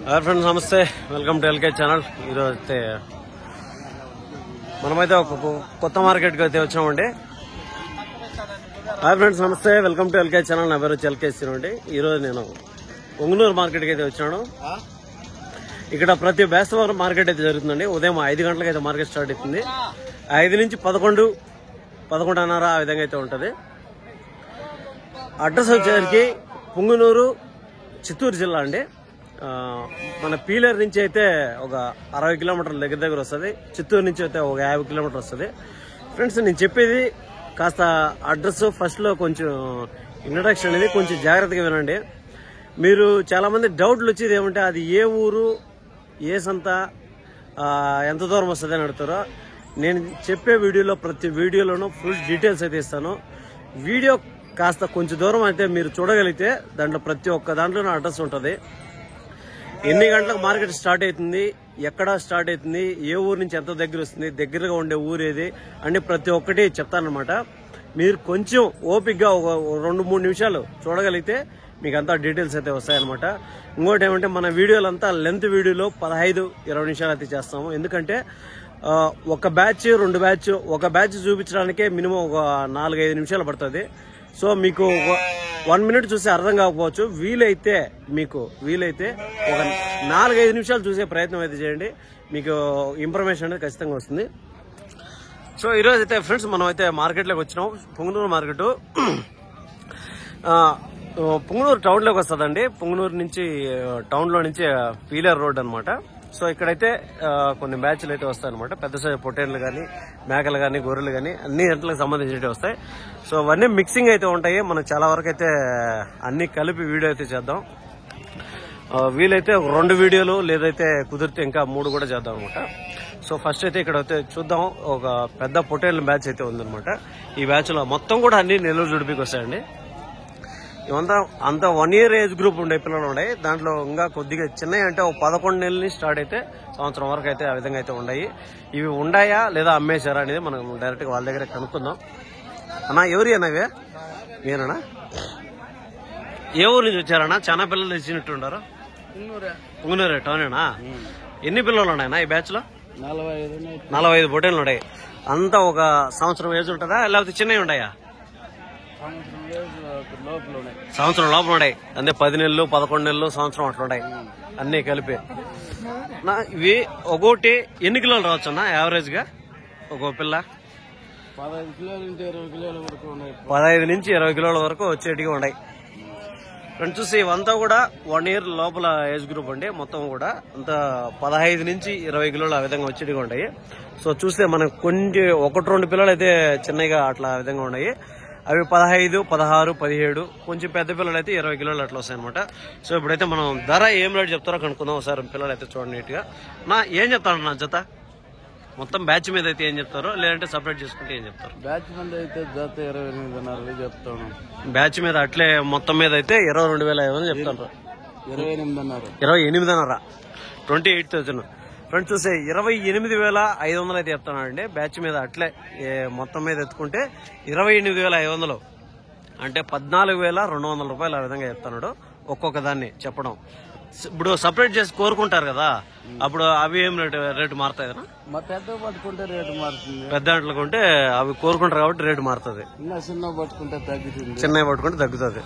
Hi friends, నమస్తే. Welcome to LK channel. ఈరోజు అయితే మనమైతే ఒక కొత్త మార్కెట్కి అయితే వచ్చామండి. హాయ్ ఫ్రెండ్స్, నమస్తే. Welcome to LK channel. నా పేరు వచ్చి ఎల్కే అండి. ఈరోజు నేను పొంగునూరు మార్కెట్కి అయితే వచ్చాను. ఇక్కడ ప్రతి బేస్తవారం మార్కెట్ అయితే జరుగుతుందండి. ఉదయం 5 గంటలకు అయితే మార్కెట్ స్టార్ట్ అవుతుంది. 5 నుంచి 11, 11:30 ఆ విధంగా అయితే ఉంటుంది. అడ్రస్ వచ్చేసరికి పొంగునూరు, చిత్తూరు జిల్లా అండి. మన పీలేరు నుంచి అయితే ఒక 60 కిలోమీటర్ల దగ్గర వస్తుంది. చిత్తూరు నుంచి అయితే ఒక 50 కిలోమీటర్ వస్తుంది. ఫ్రెండ్స్, నేను చెప్పేది కాస్త అడ్రస్ ఫస్ట్లో కొంచెం ఇంట్రడక్షన్ అనేది కొంచెం జాగ్రత్తగా వినండి. మీరు చాలామంది డౌట్లు వచ్చేది ఏమంటే అది ఏ ఊరు, ఏ సంత, ఎంత దూరం వస్తుంది అని అడుగుతారో. నేను చెప్పే వీడియోలో ప్రతి వీడియోలోనూ ఫుల్ డీటెయిల్స్ అయితే ఇస్తాను. వీడియో కాస్త కొంచెం దూరం అయితే మీరు చూడగలిగితే దాంట్లో ప్రతి ఒక్క దాంట్లోనూ అడ్రస్ ఉంటుంది. ఎన్ని గంటలకు మార్కెట్ స్టార్ట్ అవుతుంది, ఎక్కడ స్టార్ట్ అవుతుంది, ఏ ఊరు నుంచి ఎంత దగ్గర వస్తుంది, దగ్గరగా ఉండే ఊరు ఏది అని ప్రతి ఒక్కటి చెప్తానమాట. మీరు కొంచెం ఓపిక్గా ఒక 2-3 నిమిషాలు చూడగలిగితే మీకు అంతా డీటెయిల్స్ అయితే వస్తాయన్నమాట. ఇంకోటి ఏమంటే మన వీడియోలంతా లెంత్ వీడియోలో 15-20 నిమిషాలు అయితే చేస్తాము. ఎందుకంటే ఒక బ్యాచ్, 2 బ్యాచ్, ఒక బ్యాచ్ చూపించడానికే మినిమం ఒక 4-5 నిమిషాలు పడుతుంది. సో మీకు 1 మినిట్ చూస్తే అర్థం కాకపోవచ్చు. వీలైతే ఒక 4-5 నిమిషాలు చూసే ప్రయత్నం అయితే చేయండి. మీకు ఇన్ఫర్మేషన్ అనేది ఖచ్చితంగా వస్తుంది. సో ఈరోజు అయితే ఫ్రెండ్స్ మనం అయితే మార్కెట్లోకి వచ్చినాం. పొంగునూరు మార్కెట్ పొంగునూరు టౌన్లోకి వస్తుందండి. పొంగునూరు నుంచి టౌన్లో నుంచి పీలేరు రోడ్ అనమాట. సో ఇక్కడైతే కొన్ని బ్యాచ్లు అయితే వస్తాయి అనమాట. పెద్ద సైజు పొట్టేళ్లు కానీ, మేకలు కానీ, గొర్రెలు కానీ అన్ని గంటలకు సంబంధించినవి వస్తాయి. సో అవన్నీ మిక్సింగ్ అయితే ఉంటాయి. మనం చాలా వరకు అయితే అన్ని కలిపి వీడియో అయితే చేద్దాం. వీలైతే 2 వీడియోలు, లేదైతే కుదిరితే ఇంకా 3 కూడా చేద్దాం అనమాట. సో ఫస్ట్ అయితే ఇక్కడ అయితే చూద్దాం. ఒక పెద్ద పొట్టేళ్ల బ్యాచ్ అయితే ఉందనమాట. ఈ బ్యాచ్ లో మొత్తం కూడా అన్ని నెల్లూరు జుడిపికి వస్తాయండి. ఇవంతా అంత 1 year ఏజ్ గ్రూప్ ఉండే పిల్లలు ఉన్నాయి. దాంట్లో ఇంకా కొద్దిగా చిన్నవి అంటే ఒక 11 నెలల నుంచి స్టార్ట్ అయితే సంవత్సరం వరకు అయితే ఆ విధంగా అయితే ఉన్నాయి. ఇవి ఉన్నాయా లేదా అమ్మేశారా అనేది మనం డైరెక్ట్ గా వాళ్ళ దగ్గర కనుక్కుందాం. అన్నా, ఎవరి అన్నవే మీరన్నా? ఏ ఊరు నుంచి వచ్చారన్నా? చాలా పిల్లలు తెచ్చినట్టు ఉండారు. పొంగునూరే టౌనేనా? ఎన్ని పిల్లలు ఉన్నాయన్నా ఈ బ్యాచ్ లో? 45 పొట్టేళ్ళు ఉన్నాయి. అంతా ఒక సంవత్సరం ఏజ్ ఉంటుందా లేకపోతే చిన్నవి ఉన్నాయా? సంవత్సరం లోపల ఉన్నాయి. అంటే 10 నెలలు, 11 నెలలు, సంవత్సరం అట్లా ఉన్నాయి అన్ని కలిపి. ఇవి ఒక్కోటి ఎన్ని కిలోలు రావచ్చు అన్న యావరేజ్ గా? ఒక్కో పిల్ల 15 నుంచి 20 కిలోల వరకు వచ్చేటిగా ఉన్నాయి. ఫ్రెండ్స్ చూసి ఇవంతా కూడా 1 year లోపల ఏజ్ గ్రూప్ అండి. మొత్తం కూడా అంతా 15 నుంచి 20 కిలోలు ఆ విధంగా వచ్చేటిగా ఉంటాయి. సో చూస్తే మనకు కొన్ని 1-2 పిల్లలు అయితే చిన్నగా అట్లా ఆ విధంగా ఉన్నాయి. అవి 15, 16, 17, కొంచెం పెద్ద పిల్లలు అయితే 20 కిలోలు అట్లా వస్తాయి అనమాట. సో ఇప్పుడైతే మనం ధర ఏం రేట్ చెప్తారో కనుక్కుందాం. ఒకసారి పిల్లలు అయితే చూడండి నీట్ గా. ఏం చెప్తాను నా జత మొత్తం బ్యాచ్ మీద అయితే ఏం చెప్తారో, లేదంటే సపరేట్ చేసుకుంటే ఏం చెప్తారు? బ్యాచ్ మీద అయితే జత 28,500 చెప్తాను. బ్యాచ్ మీద అట్లే మొత్తం మీద అయితే 22,500 చెప్తాను. 28,500 28,000. ఫ్రెండ్స్ చూసే 28,500 అయితే చెప్తానండి బ్యాచ్ మీద. అట్లే మొత్తం మీద ఎత్తుకుంటే 28,500 అంటే 14,200 రూపాయలు ఆ విధంగా చెప్తాడు ఒక్కొక్క దాన్ని చెప్పడం. ఇప్పుడు సపరేట్ చేసి కోరుకుంటారు కదా, అప్పుడు అవి ఏం రేటు మారుతాయి కదా? పెద్ద పట్టుకుంటే రేటు మారుతుంది. పెద్ద దాంట్లో కొంటే అవి కోరుకుంటారు కాబట్టి రేటు మారుతుంది. చిన్న పట్టుకుంటే తగ్గుతుంది. చిన్నవి పట్టుకుంటే తగ్గుతుంది.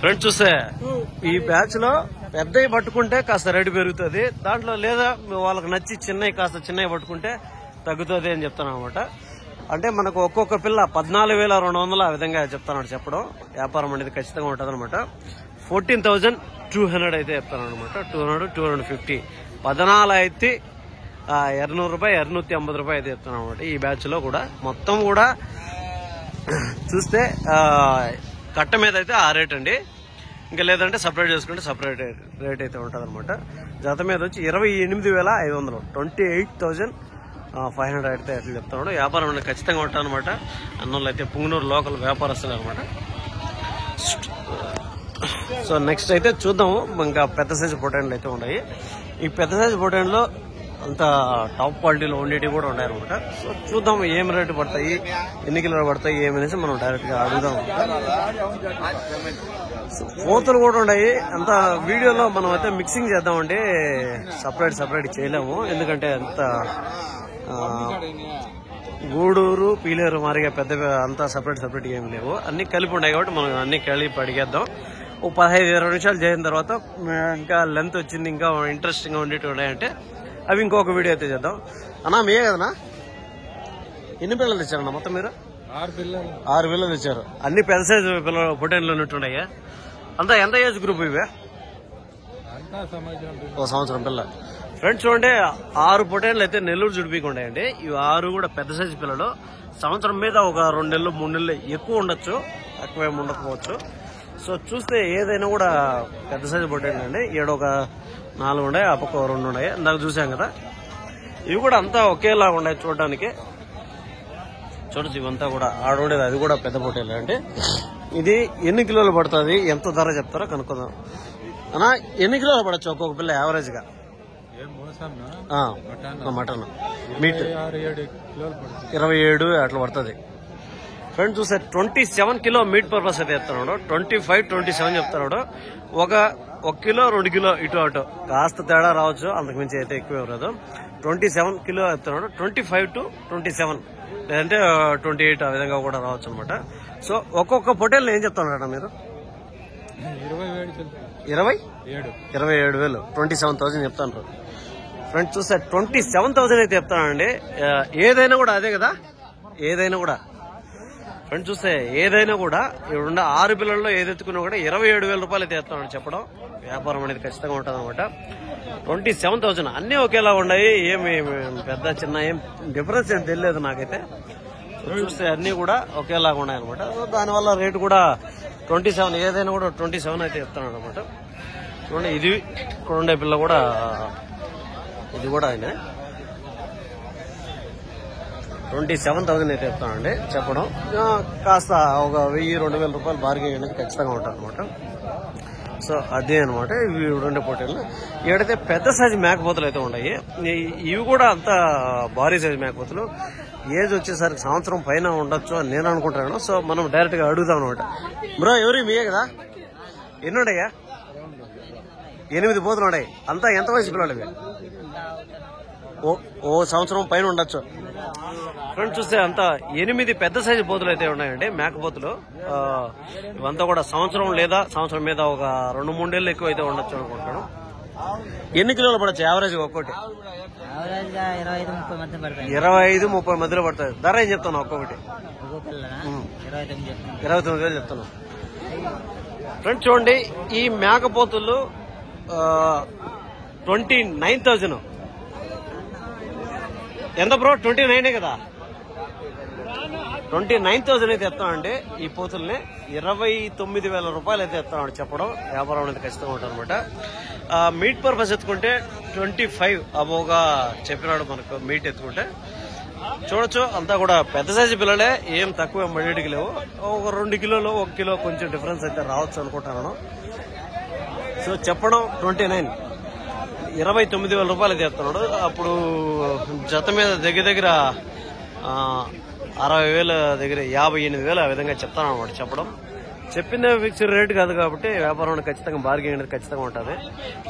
ఫ్రెండ్స్ చూస్తే ఈ బ్యాచ్ లో పెద్దవి పట్టుకుంటే కాస్త రేటు పెరుగుతుంది. దాంట్లో లేదా వాళ్ళకి నచ్చి చిన్నవి కాస్త చిన్నవి పట్టుకుంటే తగ్గుతుంది అని చెప్తాను అనమాట. అంటే మనకు ఒక్కొక్క పిల్ల 14,200 ఆ విధంగా చెప్తాను చెప్పడం. వ్యాపారం అనేది ఖచ్చితంగా ఉంటుంది అనమాట. 14,200 అయితే చెప్తాను అనమాట. 200, 250 14 అయితే 200 రూపాయలు, 250 రూపాయలు అయితే చెప్తాను అనమాట. ఈ బ్యాచ్ లో కూడా మొత్తం కూడా చూస్తే కట్ట మీద అయితే ఆ రేట్ అండి. ఇంకా లేదంటే సపరేట్ చేసుకుంటే సపరేట్ రేట్ అయితే ఉంటుంది అనమాట. జత మీద వచ్చి 28,500 28,500 అయితే అట్లా చెప్తాడు. వ్యాపారం అనేది ఖచ్చితంగా ఉంటుంది అనమాట. అన్నోళ్ళు అయితే పొంగునూరు లోకల్ వ్యాపారస్తులు అనమాట. సో నెక్స్ట్ అయితే చూద్దాము. ఇంకా పెద్ద సైజు పొటాన్లు అయితే ఉన్నాయి. ఈ పెద్ద సైజు పొటాన్లో అంత టాప్ క్వాలిటీలో ఉండేటివి కూడా ఉన్నాయన్నమాట. సో చూద్దాం ఏం రేటు పడతాయి, ఎన్ని కిలోలు పడతాయి ఏమనేసి మనం డైరెక్ట్ గా అడుగుదాం. పోతులు కూడా ఉన్నాయి. అంత వీడియోలో మనం అయితే మిక్సింగ్ చేద్దామంటే సపరేట్ చేయలేము, ఎందుకంటే అంత గూడూరు పీలేరు మారిగా పెద్ద అంతా సపరేట్ ఏమి లేవు, అన్ని కలిపి ఉన్నాయి కాబట్టి మనం అన్ని కలిపి అడిగేద్దాం. ఓ 15-20 నిమిషాలు చేసిన తర్వాత ఇంకా లెంత్ వచ్చింది, ఇంకా ఇంట్రెస్టింగ్ గా ఉండేవి ఉన్నాయంటే అవి ఇంకొక వీడియో అయితే చేద్దాం. అన్నా మీయే కదనా? ఎన్ని పిల్లలు తెచ్చారన్నా మొత్తం మీరు? 6 పిల్లలు తెచ్చారు. అన్ని పెద్ద సైజు పిల్లలు పొటేన్లు ఉన్నట్టున్నాయి. అంతా ఎంత ఏజ్ గ్రూప్ ఇవే? ఓ సంవత్సరం పిల్ల. ఫ్రెండ్స్ చూడండి, 6 పొటేన్లు అయితే నెల్లూరు జుడిపికి ఉన్నాయండి. ఇవి 6 కూడా పెద్ద సైజు పిల్లలు. సంవత్సరం మీద ఒక 2 నెలలు 3 నెలలు ఎక్కువ ఉండొచ్చు, తక్కువేమి ఉండకపోవచ్చు. సో చూస్తే ఏదైనా కూడా పెద్ద సైజు పొటేన్లు అండి. ఈడ ఒక 4 ఉన్నాయి, ఆ పక్క 2 ఉన్నాయి, ఇందాక చూసాం కదా. ఇవి కూడా అంతా ఒకేలా ఉన్నాయి చూడడానికి. చూడచ్చు ఇవంతా కూడా ఆడుండేది, అది కూడా పెద్ద పొటేన్లు అండి. ఇది ఎన్ని కిలోలు పడుతుంది, ఎంత ధర చెప్తారో కనుక్కుందాం. అన్నా ఎన్ని కిలోలు పడచ్చు ఒక్కొక్క పిల్ల యావరేజ్ గా? మటన్ మీట్ 27 అట్లా పడుతుంది. ఫ్రెండ్స్ చూస్తే 27 కిలో మీట్ పర్పస్ అయితే చెప్తున్నాడు. 25-27 చెప్తున్నాడు. ఒక కిలో 2 కిలో ఇటు అటు కాస్త తేడా రావచ్చు, అంతకుమించి అయితే ఎక్కువ రాదు. 27 కిలో చెప్తున్నాడు. 25-27 లేదంటే 28 ఆ విధంగా కూడా రావచ్చు అనమాట. సో ఒక్కొక్క పొటేల్ ఏం చెప్తున్నారా మీరు? 27,000 27,000 చెప్తాను. ఫ్రెండ్స్ చూస్తే 27,000 అయితే చెప్తానండి. ఏదైనా కూడా అదే కదా, ఏదైనా కూడా ఫ్రెండ్స్ చూస్తే ఏదైనా కూడా ఇప్పుడున్న 6 పిల్లల్లో ఏదెత్తుకున్నా కూడా 27,000 రూపాయలు అయితే చెప్తానని చెప్పడం. వ్యాపారం అనేది ఖచ్చితంగా ఉంటుంది అనమాట. 27,000 అన్ని ఒకేలా ఉన్నాయి, ఏమి పెద్ద చిన్న ఏం డిఫరెన్స్ ఏం తెలియదు నాకైతే. చూస్తే అన్ని కూడా ఒకేలాగా ఉన్నాయి అనమాట. సో దానివల్ల రేటు కూడా 27, ఏదైనా కూడా 27 అయితే చెప్తాను అనమాట. చూడండి ఇది ఇక్కడ ఉండే పిల్ల కూడా, ఇది కూడా ఆయన 27,000 అయితే చెప్తానండి చెప్పడం. కాస్త ఒక 1,000-2,000 రూపాయలు బార్గెన్ అనేది ఖచ్చితంగా ఉంటుంది అనమాట. సో అదే అనమాట ఇవి ఉండే పోటీలు. ఇక్కడైతే పెద్ద సైజు మేకపోతులు అయితే ఉన్నాయి. ఇవి కూడా అంత భారీ సైజు మేకపోతులు. ఏజ్ వచ్చేసరికి సంవత్సరం పైన ఉండొచ్చు అని నేను అనుకుంటున్నాను. సో మనం డైరెక్ట్ గా అడుగుదాం అనమాట. బ్రో ఎవరు మీయే కదా? ఎన్ని ఉన్నాయా? 8 పోతులు ఉన్నాయి. అంతా ఎంత వయసు పిల్లలు ఇవి? ఓ సంవత్సరం పైన ఉండొచ్చు. ఫ్రెండ్స్ చూస్తే అంతా 8 పెద్ద సైజు పోతులు అయితే ఉన్నాయండి, మేకపోతులు. ఇవంతా కూడా సంవత్సరం లేదా సంవత్సరం మీద ఒక 2-3 నెలలు ఎక్కువ అయితే ఉండొచ్చు అనుకుంటాను. ఎన్ని కిలోలు పడచ్చు యావరేజ్ ఒక్కొక్కటి? 25-30 మధ్యలో పడుతుంది. ధర ఏం చెప్తాను ఒక్కొక్కటి? 29,000 చెప్తాను. ఫ్రెండ్స్ చూడండి ఈ మేకపోతులు 29,000. ఎంత బ్రో? 29 కదా? 29,000 అయితే చెప్తామండి. ఈ పోతుల్ని 29,000 రూపాయలు అయితే చెప్తామండి చెప్పడం. వ్యాపారం అనేది ఖచ్చితంగా ఉంటుంది అనమాట. మీట్ పర్పస్ ఎత్తుకుంటే 25 అబోగా చెప్పినాడు మనకు. మీట్ ఎత్తుకుంటే చూడొచ్చు అంతా కూడా పెద్ద సైజు పిల్లలే, ఏం తక్కువ మడికి లేవు. ఒక 2 కిలోలు 1 కిలో కొంచెం డిఫరెన్స్ అయితే రావచ్చు అనుకుంటున్నాను. సో చెప్పడం 29,000 రూపాయలు అయితే చెప్తున్నాడు. అప్పుడు జత మీద దగ్గర 60,000 దగ్గర 58,000 ఆ విధంగా చెప్తాను అనమాట చెప్పడం. చెప్పిందే ఫిక్స్డ్ రేట్ కాదు కాబట్టి వ్యాపారం ఖచ్చితంగా బార్గెన్ అనేది ఖచ్చితంగా ఉంటుంది.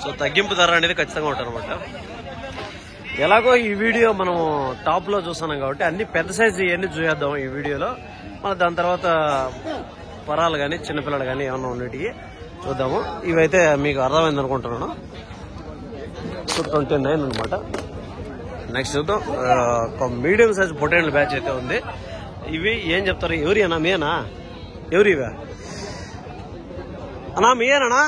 సో తగ్గింపు ధర అనేది ఖచ్చితంగా ఉంటుంది అనమాట. ఎలాగో ఈ వీడియో మనం టాప్ లో చూస్తున్నాం కాబట్టి అన్ని పెద్ద సైజు ఇవన్నీ చూసేద్దాం ఈ వీడియోలో. మన దాని తర్వాత పరాలు కానీ చిన్నపిల్లలు కానీ ఏమన్నా ఉన్నటివి చూద్దాము. ఇవైతే మీకు అర్థమైంది అనుకుంటున్నాను. 29 అనమాట. నెక్స్ట్ చూద్దాం ఒక మీడియం సైజ్ పొటేన్ల బ్యాచ్ అయితే ఉంది. ఇవి ఏం చెప్తారు? ఎవరి అన్నా మీనా? ఎవరి ఇవా అన్నా మీయేనా?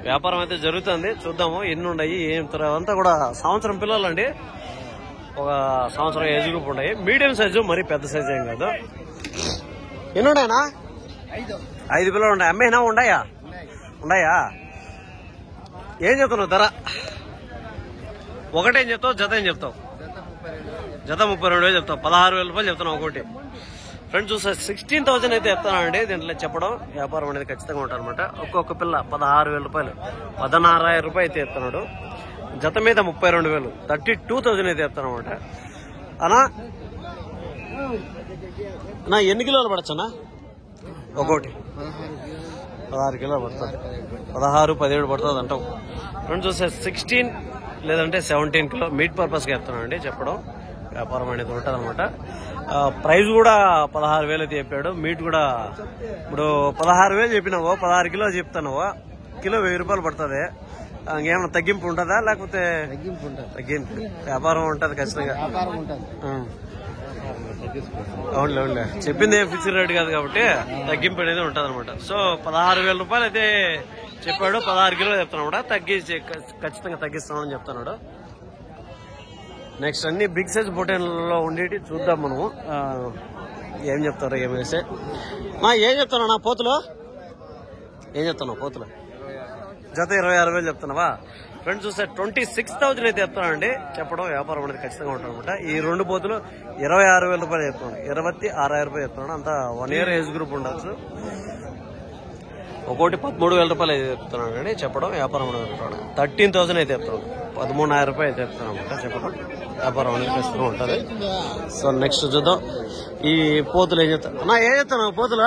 వ్యాపారం అయితే జరుగుతుంది, చూద్దాము ఎన్ని ఉన్నాయి ఏం. అంతా కూడా సంవత్సరం పిల్లలు అండి, ఒక సంవత్సరం ఏజ్ గ్రూప్ ఉన్నాయి. మీడియం సైజు మరీ పెద్ద సైజు ఏం కాదు. ఎన్ని ఉన్నాయనా? 5 పిల్లలు ఉన్నాయి. అమ్మేనా? ఉన్నాయా? ఏం చెప్తున్నావు ధర? ఒకటేం చెప్తావు, జత ఏం చెప్తావు? జత 32,000 చెప్తావు. 16,000 రూపాయలు చెప్తున్నావు ఒకటి. ఫ్రెండ్స్ చూస్తే 16,000 అయితే చెప్తానండి దీంట్లో చెప్పడం. వ్యాపారం అనేది ఖచ్చితంగా ఉంటుంది అనమాట. ఒక్కొక్క పిల్ల 16,000 రూపాయలు, 16,000 రూపాయలు అయితే చెప్తున్నాడు. జత మీద 32,000 32,000 అయితే చెప్తాను అనమాట. అన్నా ఎన్ని కిలోలు పడచ్చన్నా? ఒక్కోటి 16 కిలోలు పడుతుంది. 16-17 పడుతుంది అంటావు. రెండు చూస్తే 16 లేదంటే 17 కిలో మీట్ పర్పస్గా చెప్తున్నానండి. చెప్పడం వ్యాపారం అనేది ఉంటుంది అనమాట. ప్రైస్ కూడా 16,000 అయితే చెప్పాడు. మీట్ కూడా ఇప్పుడు 16,000 చెప్పినావో 16 కిలో చెప్తానవో కిలో 1,000 రూపాయలు పడుతుంది. ఇంకేమన్నా తగ్గింపు ఉంటుందా? లేకపోతే తగ్గింపు వ్యాపారం ఉంటుంది ఖచ్చితంగా. అవునులే చెప్పింది ఏం ఫిక్స్డ్ రేట్ కాదు కాబట్టి తగ్గింపు అనేది ఉంటుంది అనమాట. సో 16,000 రూపాయలు అయితే చెప్పాడు. 16 కిలో చెప్తున్నాడు. తగ్గించి ఖచ్చితంగా తగ్గిస్తామని చెప్తున్నాడు. నెక్స్ట్ అన్ని బిగ్ సైజ్ పొటేన్లలో ఉండేటి చూద్దాం మనము ఏం చెప్తారో. ఏమేసే ఏం చెప్తానా పోతులు? ఏం చెప్తున్నావు పోతులు? జత 26,000 చెప్తున్నావా? ఫ్రెండ్స్ చూస్తే 26,000 అయితే చెప్తానండి. చెప్పడం వ్యాపారం అనేది ఖచ్చితంగా ఉంటుంది అనమాట. ఈ రెండు పోతులు 26,000 రూపాయలు చెప్తున్నాడు. 26,000 రూపాయలు చెప్తున్నాడు. అంతా 1 year ఏజ్ గ్రూప్ ఉండొచ్చు. ఒక్కోటి 13,000 రూపాయలు అయితే చెప్తున్నాడు అండి. చెప్పడం వ్యాపారం అనేది ఉంటాడు. 13,000 అయితే చెప్తాడు. 13,000 రూపాయలు అయితే చెప్తాను అనమాట. చెప్పడం వ్యాపారం అనేది ఖచ్చితంగా ఉంటుంది. సో నెక్స్ట్ చూద్దాం ఈ పోతులు ఏం చెప్తాను. అన్నా ఏం చెప్తాను పోతులు?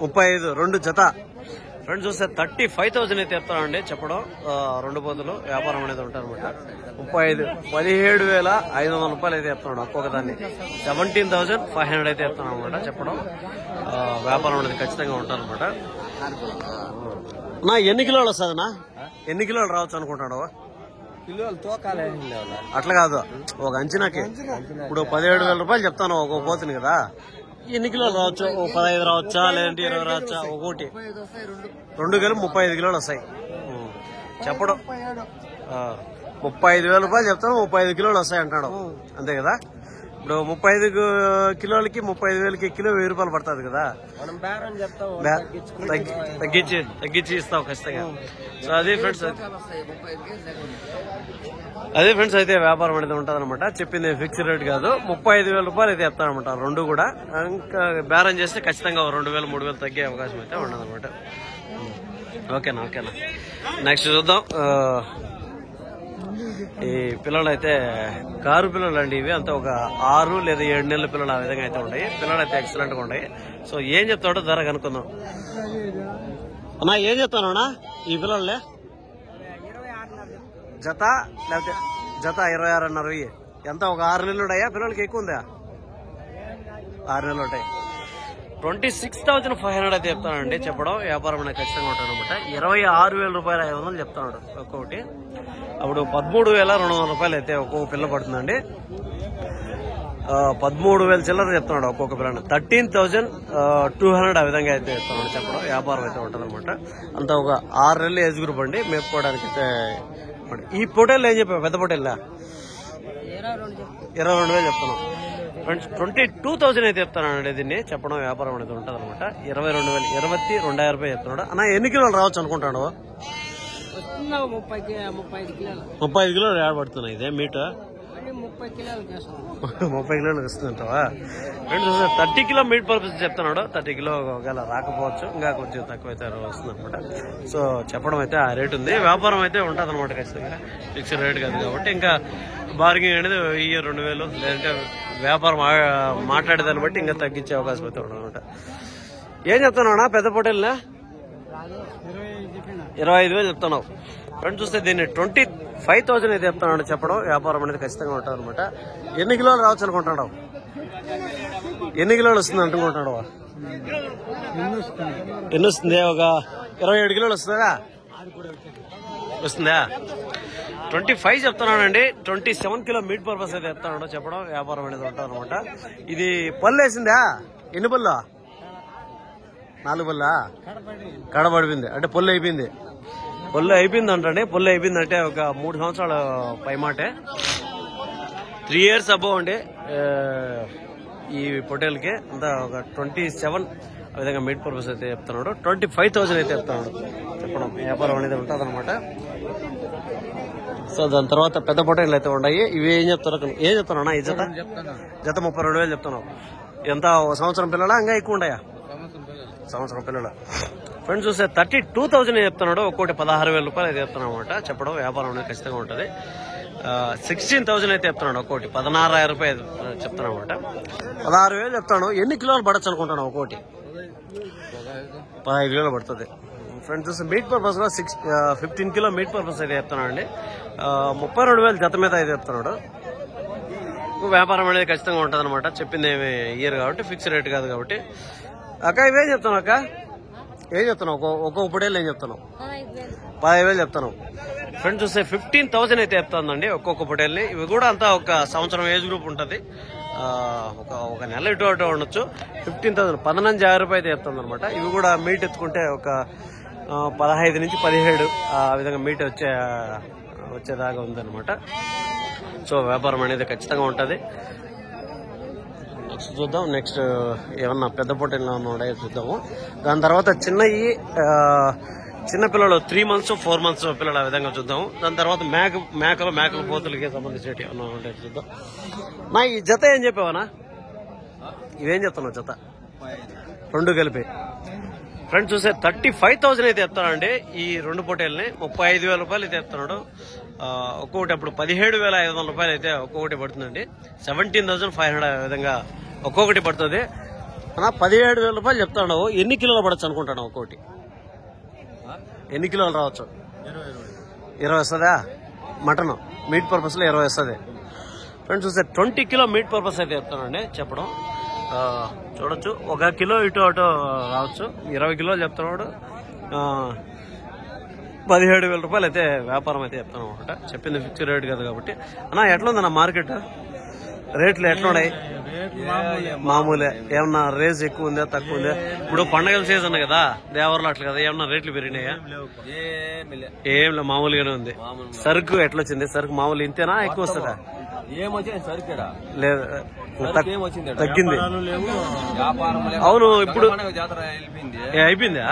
35 రెండు జత. ఫ్రెండ్స్ చూస్తే 35,000 అయితే చెప్తానండి. చెప్పడం రెండు పోతులు వ్యాపారం అనేది ఉంటారు అనమాట. 17,500 రూపాయలు అయితే చెప్తున్నాడు ఒక్కొక్క దాన్ని. 17,500 అయితే చెప్తాను అనమాట. చెప్పడం వ్యాపారం అనేది ఖచ్చితంగా ఉంటారు అనమాట. నా ఎన్ని కిలోలు వస్తుందన్నా? ఎన్ని కిలోలు రావచ్చు అనుకుంటాడు? అట్లా కాదు, ఒక అంచనాకి. ఇప్పుడు 17,000 రూపాయలు చెప్తాను ఒక పోతుంది కదా, ఎన్ని కిలోలు రావచ్చు? 15 రావచ్చా, లేదంటే 20 రావచ్చా? ఒకటి 2 కలిపి 35 కిలోలు వస్తాయి. చెప్పడం 35,000 రూపాయలు చెప్తాను. 35 కిలోలు వస్తాయి అంటాడు. అంతే కదా. ఇప్పుడు 35 కిలోలకి 35,000కి కిలో 1,000 రూపాయలు పడుతుంది కదా. తగ్గించి ఇస్తావు ఖచ్చితంగా. సో అదే ఫ్రెండ్స్ అయితే వ్యాపారం అనేది ఉంటుంది అనమాట. చెప్పింది ఫిక్స్డ్ రేట్ కాదు. 35,000 రూపాయలు అయితే చెప్తానమాట రెండు కూడా. ఇంకా బేరం చేస్తే ఖచ్చితంగా 2,000-3,000 తగ్గే అవకాశం అయితే ఉండదు అనమాట. ఓకేనా. నెక్స్ట్ చూద్దాం. ఈ పిల్లలు అయితే కారు పిల్లలు అండి. ఇవి అంతా ఒక 6 లేదా 7 నెలల పిల్లలు ఆ విధంగా అయితే ఉన్నాయి. పిల్లలు అయితే ఎక్సలెంట్ గా ఉన్నాయి. సో ఏం చెప్తాడో ధర కనుక్కుందాం. అన్నా ఏం చెప్తానా ఈ పిల్లలే? జత లేకపోతే జత 26,500. ఎంత ఒక 6 నెలలు ఉన్నాయా పిల్లలకి? ఎక్కువ ఉందా? 6 నెలలు ఉంటాయి. 26,500 అయితే చెప్తానండి. చెప్పడం వ్యాపారం అనేది ఖచ్చితంగా ఉంటాడు అనమాట. 26,500 చెప్తాడు ఒక్కొక్కటి. అప్పుడు 13,200 రూపాయలు అయితే ఒక్కొక్క పిల్ల పడుతుందండి. 13,000 చిల్లర చెప్తున్నాడు ఒక్కొక్క పిల్ల. 13,200 ఆ విధంగా అయితే చెప్తున్నాడు. చెప్పడం వ్యాపారం అయితే ఉంటుంది అనమాట. అంతా ఒక 6 నెలలు ఏజ్ గ్రూప్ అండి. మేపుకోవడానికి అయితే. ఈ పొటేళ్ళు ఏం చెప్పావు? పెద్ద పొటేళ్ళ 22,000 చెప్తున్నాం. ఫ్రెండ్స్ 22,000 అయితే చెప్తానండి దీన్ని. చెప్పడం వ్యాపారం అనేది ఉంటుంది అనమాట. 22,000 22,000 రూపాయలు చెప్తున్నాడు. అన్న ఎన్ని కిలోలు రావచ్చు అనుకుంటాడు? 35 కిలోలు ఏడబడుతున్నాయి. ఇదే మీట్ 30 కిలోలు వస్తుందంటావా? ఫ్రెండ్స్ 30 కిలో మీట్ పర్పస్ చెప్తున్నాడు. 30 కిలో ఒకవేళ రాకపోవచ్చు, ఇంకా కొంచెం తక్కువ అయితే వస్తుంది అనమాట. సో చెప్పడం అయితే ఆ రేట్ ఉంది. వ్యాపారం అయితే ఉంటుంది అనమాట ఖచ్చితంగా. ఫిక్స్డ్ రేట్ కాదు కాబట్టి ఇంకా బార్గింగ్ అనేది 2,000 లేదంటే వ్యాపారం మాట్లాడేదాన్ని బట్టి ఇంకా తగ్గించే అవకాశం అయితే ఉండదు అనమాట. ఏం చెప్తున్నావు పెద్ద పొటేల్నా? 25,000 చెప్తున్నావు. ఫ్రెండ్స్ చూస్తే దీన్ని 25,000 అయితే చెప్తున్నాడు. చెప్పడం వ్యాపారం అనేది ఖచ్చితంగా ఉంటుంది అనమాట. ఎన్ని కిలోలు రావచ్చు అనుకుంటున్నాడు? ఎన్ని కిలోలు వస్తుంది అనుకుంటున్నాడు? ఎన్ని వస్తుంది? ఒక 27 కిలోలు వస్తుందా? వస్తుందా? 25 చెప్తున్నానండి. 27 కిలో మీట్ పర్పస్ అయితే చెప్తున్నాడు. చెప్పడం వ్యాపారం అనేది ఉంటుంది అనమాట. ఇది పళ్ళు వేసిందా? ఎన్ని పళ్ళు? 4 పళ్ళా? కడబడిపోయింది అంటే పొల్లు అయిపోయింది. పొల్లు అయిపోయింది అంటండి. పొల్లు అయిపోయిందంటే ఒక 3 సంవత్సరాల పైమాటే, 3 years అబోవ్ అండి ఈ పొటేల్కి. అంతా ఒక 27 ఆ విధంగా మీట్ పర్పస్ అయితే చెప్తున్నాడు. 25,000 అయితే చెప్తున్నాడు. చెప్పడం వ్యాపారం అనేది ఉంటుంది అనమాట. సో దాని తర్వాత పెద్ద పొటేళ్ళు అయితే ఉన్నాయి. ఇవి ఏం చెప్తారు? ఏం చెప్తున్నా ఈ జత? 32,000 చెప్తున్నావు. ఎంత సంవత్సరం పిల్లలా ఇంకా ఎక్కువ ఉన్నాయా? సంవత్సరం పిల్లలు. ఫ్రెండ్స్ చూస్తే 32,000 చెప్తున్నాడు, ఒక్కోటి 16,000 రూపాయలు అయితే చెప్తున్నాడు అనమాట. చెప్పడం వ్యాపారం అనేది ఖచ్చితంగా ఉంటుంది. 16,000 అయితే చెప్తున్నాడు, ఒక్కోటి 16,000 రూపాయలు చెప్తున్నాడు అనమాట. 16,000 చెప్తాను. ఎన్ని కిలోలు పడచ్చు అనుకుంటాను? ఒక్కోటి 15 కిలోలు పడుతుంది. ఫ్రెండ్స్ చూస్తే మీట్ పర్పస్ గా 15 కిలో మీట్ పర్పస్ అయితే చెప్తున్నాడు అండి. 32,000 జత మీద అయితే చెప్తున్నాడు. వ్యాపారం అనేది ఖచ్చితంగా ఉంటుంది అనమాట. చెప్పింది ఏమి ఇయర్ కాబట్టి ఫిక్స్ రేట్ కాదు కాబట్టి. అక్క ఇవేం చెప్తాను? అక్క ఏం చెప్తున్నావు? ఒక్కొక్క పొడేళ్ళు ఏం చెప్తున్నావు? 15,000 చెప్తాను. ఫ్రెండ్స్ చూస్తే 15,000 అయితే చెప్తానండి ఒక్కొక్క పొటేల్ని. ఇవి కూడా అంతా ఒక సంవత్సరం ఏజ్ గ్రూప్ ఉంటుంది, ఒక నెల ఇటు అటు ఉండొచ్చు. 15,000 15,000 రూపాయలు అయితే చెప్తుంది అనమాట. ఇవి కూడా మీట్ ఎత్తుకుంటే ఒక 15 నుంచి 17 ఆ విధంగా మీట్ వచ్చేదాకా ఉందన్నమాట. సో వ్యాపారం అనేది ఖచ్చితంగా ఉంటుంది. నెక్స్ట్ చూద్దాం. నెక్స్ట్ ఏమన్నా పెద్ద పొట్టేళ్ళు ఉన్నాయో చూద్దాము. దాని తర్వాత చిన్న పిల్లలు 3 months 4 months పిల్లలు ఆ విధంగా చూద్దాము. దాని తర్వాత మేకలు పోతులకి సంబంధించి ఏమన్నా ఉంటాయి చూద్దాం. నా ఈ జత ఏం చెప్పావనా? ఇవేం చెప్తున్నావు జత? 2 కలిపి. ఫ్రెండ్స్ చూసే 35,000 అయితే చెప్తానండి ఈ 2 పొట్టేల్ని. 35,000 రూపాయలు అయితే చెప్తున్నాడు. ఒక్కొక్కటి అప్పుడు 17,500 రూపాయలు అయితే ఒక్కొక్కటి పడుతుందండి. 17,500 విధంగా ఒక్కొక్కటి పడుతుంది. 17,000 రూపాయలు చెప్తాడు. ఎన్ని కిలోలు పడచ్చు అనుకుంటాను? ఒక్కొక్కటి ఎన్ని కిలోలు రావచ్చు? 20 వస్తుందా? మటన్ మీట్ పర్పస్ లో 20 వస్తుంది. ఫ్రెండ్స్ చూస్తే 20 కిలో మీట్ పర్పస్ అయితే చెప్తానండి. చెప్పడం చూడొచ్చు. 1 కిలో ఇటు అటు రావచ్చు. 20 కిలోలు చెప్తున్నాడు. 17,000 రూపాయలు అయితే వ్యాపారం అయితే చెప్తాను అనమాట. చెప్పింది ఫిక్స్డ్ రేట్ కదా కాబట్టి. అన్నా ఎట్లుందన్న మార్కెట్ రేట్లు ఎట్లున్నాయి? మామూలే. ఏమన్నా రేస్ ఎక్కువ ఉందా తక్కువ ఉందా? ఇప్పుడు పండగల సీజన్ కదా, దేవరలో అట్లా కదా, ఏమన్నా రేట్లు పెరిగినాయా? ఏం లేదు, మామూలుగానే ఉంది. సరుకు ఎట్లొచ్చింది? సరుకు మామూలు ఇంతేనా ఎక్కువ వస్తుందా? లేదు, తగ్గింది. అవును, ఇప్పుడు అయిపోయిందా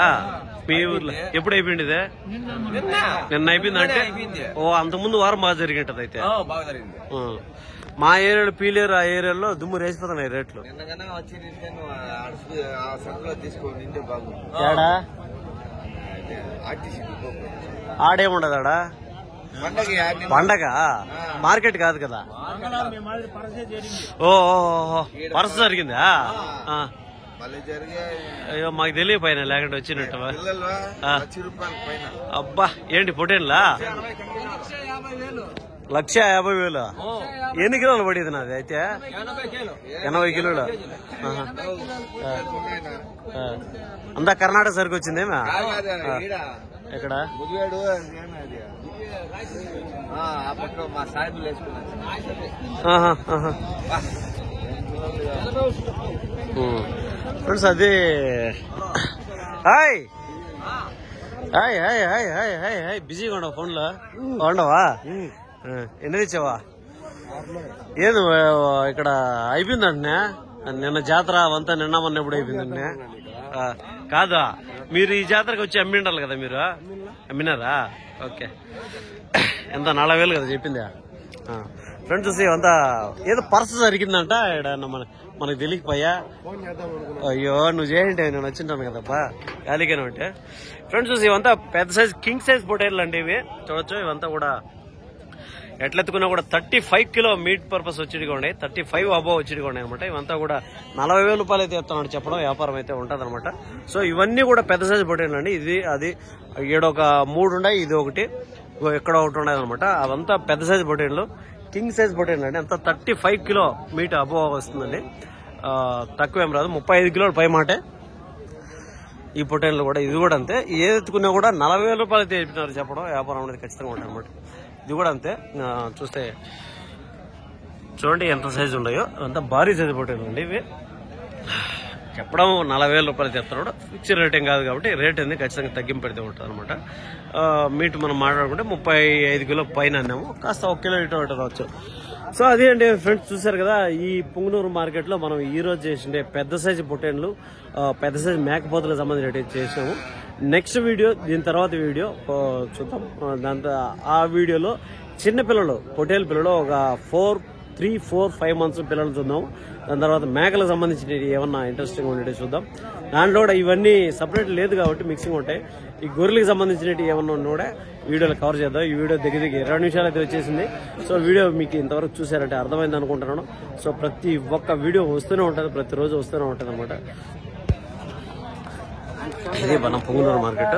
మీ ఊర్లో? ఎప్పుడు అయిపోయింది ఇదే? నిన్న అయిపోయింది అంటే అంతకుముందు వారం బాగా జరిగింటది అయితే. మా ఏరియాలో పీలేరు ఆ ఏరియాలో దుమ్ము రేసిపోతున్నాయి రేట్లు. ఆడేముండదు ఆడ పండగ మార్కెట్ కాదు కదా. ఓహో పరస జరిగిందా? అయ్యో మాకు తెలియపోయినా లేకుండా వచ్చినట్టు. అబ్బా ఏంటి పొటేన్లా? 150,000. ఎన్ని కిలోలు పడేది నాది అయితే? 80 కిలోలు. అంతా కర్ణాటక సరుకు వచ్చిందేమా? ఎక్కడ? ఫ్రెండ్స్ అది hi hi hi hi hi hi hi బిజీగా ఉండవు ఫోన్లో? ఉండవా? ఎన్ని తెచ్చావా? ఏది ఇక్కడ అయిపోయిందంటే నిన్న జాతర అవంతా నిన్న మొన్న ఎప్పుడు అయిపోయిందంటే కాదా? మీరు ఈ జాతరకు వచ్చి అమ్మిండాలి కదా. మీరు అమ్మినారా? ఓకే. ఎంత 40,000 కదా చెప్పిందా? ఫ్రెండ్స్ చూసి అంతా ఏదో పర్స్ జరిగిందంట ఇక్కడ మనకు తెలియకపోయా. అయ్యో నువ్వు చేయండి, నేను వచ్చింటాను కదప్పా ఖాళీగానే ఉంటే. ఫ్రెండ్స్ చూసి ఇవంతా పెద్ద సైజ్ కింగ్ సైజ్ పొటేళ్ళు అండి ఇవి. చూడొచ్చు ఇవంతా కూడా ఎట్లెత్తుకున్నా కూడా 35 కిలో మీట్ పర్పస్ వచ్చిడికోండి, 35 అబోవ్ వచ్చిడికోండి అనమాట. ఇవంతా కూడా 40,000 రూపాయలు అయితే చెప్తాను చెప్పడం వ్యాపారం అయితే ఉంటుంది అనమాట. సో ఇవన్నీ కూడా పెద్ద సైజు పొటేళ్ళు అండి. ఇది అది ఈడొక 3 ఉన్నాయి, ఇది ఒకటి ఎక్కడ ఒకటి ఉండదు అనమాట. అవంతా పెద్ద సైజు పొటేళ్ళు, కింగ్ సైజ్ పొటేళ్ళు అండి. అంతా 35 కిలో మీట్ అబోవ్ వస్తుందండి. తక్కువ ఏం రాదు, 35 కిలోలు పై మాటే ఈ పొటేళ్ళు కూడా. ఇది కూడా అంతే. ఏది ఎత్తుకున్నా కూడా 40,000 రూపాయలు అయితే చెప్పినారు చెప్పడం వ్యాపారం అనేది ఖచ్చితంగా ఉంటుంది అనమాట. ఇది కూడా అంతే. చూస్తే చూడండి ఎంత సైజు ఉన్నాయో. అంతా భారీ సైజు పొటేళ్ళు అండి ఇవి. చెప్పడం 40,000 రూపాయలు చెప్తున్నాడు. ఫిక్స్డ్ రేట్ ఏం కాదు కాబట్టి రేట్ అనేది ఖచ్చితంగా తగ్గింపు పెడితే ఉంటుంది అనమాట. మీట్ మనం మాట్లాడుకుంటే 35 కిలో పైన అన్నాము, కాస్త 1 కిలో ఇటు అటు రావచ్చు. సో అదే అండి ఫ్రెండ్స్, చూసారు కదా ఈ పుంగనూరు మార్కెట్లో మనం ఈ రోజు చేసిండే పెద్ద సైజు పొటేన్లు, పెద్ద సైజు మేకపోతలకు సంబంధించి చేసాము. నెక్స్ట్ వీడియో దీని తర్వాత వీడియో చూద్దాం. దాంతో ఆ వీడియోలో చిన్న పిల్లలు పొటేల్ పిల్లలు ఒక 3-4-5 మంత్స్ పిల్లలు చూద్దాం. దాని తర్వాత మేకలకు సంబంధించిన ఏమన్నా ఇంట్రెస్టింగ్ ఉండేవి చూద్దాం. దాంట్లో కూడా ఇవన్నీ సపరేట్ లేదు కాబట్టి మిక్సింగ్ ఉంటాయి. ఈ గొర్రెలకు సంబంధించినవి ఏమన్నా ఉన్నా కూడా వీడియోలో కవర్ చేద్దాం. ఈ వీడియో దగ్గర 20 నిమిషాలు అయితే వచ్చేసింది. సో వీడియో మీకు ఇంతవరకు చూసారంటే అర్థమైంది అనుకుంటున్నాను. సో ప్రతి ఒక్క వీడియో వస్తూనే ఉంటుంది, ప్రతిరోజు వస్తూనే ఉంటుంది అనమాట. ఇది మన పొంగునూరు మార్కెట్.